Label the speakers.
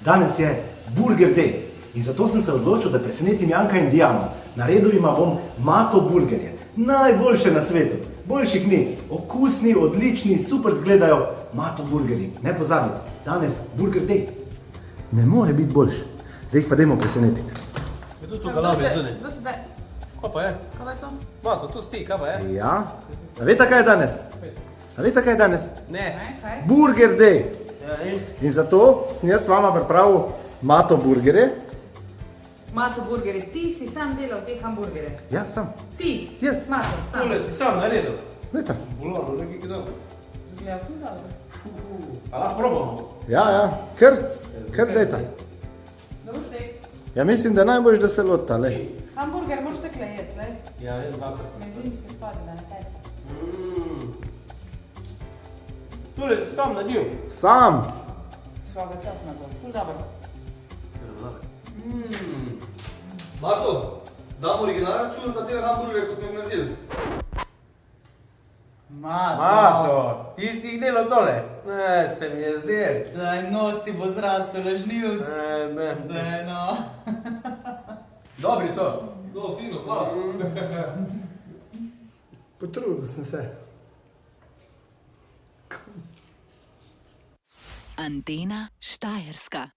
Speaker 1: Danes je Burger Day in zato sem se odločil, da presenetim Janka in Diano. Naredil jima bom Mato burgerje. Najboljše na svetu. Boljših ni. Okusni, odlični, super izgledajo Mato burgerji. Ne pozabite, danes Burger Day. Ne more biti boljši. Zdaj jih pa dajmo presenetiti.
Speaker 2: Je to tu galabe zunaj?
Speaker 3: Kdo se da?
Speaker 2: Kaj pa je?
Speaker 3: Kaj je to?
Speaker 2: Mato, to sti, kaj pa je?
Speaker 1: Ja. A veste, kaj je danes? A veste, kaj je danes?
Speaker 2: Ne.
Speaker 3: Kaj?
Speaker 1: Burger Day.
Speaker 2: Ja, in?
Speaker 1: In zato sem jaz s vama pripravil Mato burgerje.
Speaker 3: Mato burgerje. Ti si sam delal te hamburgere.
Speaker 1: Ja, sam.
Speaker 3: Ti?
Speaker 1: Jaz.
Speaker 3: Mato, sam.
Speaker 2: Tole si sam naredil.
Speaker 1: Leta.
Speaker 2: Bolano, nekaj kaj dobro.
Speaker 3: Zgleda ful dobro.
Speaker 2: A lahko probamo?
Speaker 1: Ja, kar dajta.
Speaker 3: Dobro stek.
Speaker 1: Ja, mislim, da najboljš, da se lota, lej.
Speaker 3: Hamburger moraš takle jesti, lej.
Speaker 2: Ja, vem, dva prsta.
Speaker 3: Mezinčke spodaj, da ne teče.
Speaker 2: Tole si sam naredil.
Speaker 1: Sam.
Speaker 3: Svoga časna bo. Ful dobro.
Speaker 4: Mato, dam originalen račun za te hamburgerje, ko smo jih naredili.
Speaker 2: Mato, ti si jih delal tole? Ne, se mi je zdel.
Speaker 3: Daj, nos ti bo zrastel, lažnivc.
Speaker 2: Ne.
Speaker 3: Daj, no.
Speaker 2: Dobri so.
Speaker 4: Zelo fino, hvala.
Speaker 1: Potrudil sem se.
Speaker 5: Antena Štajerska.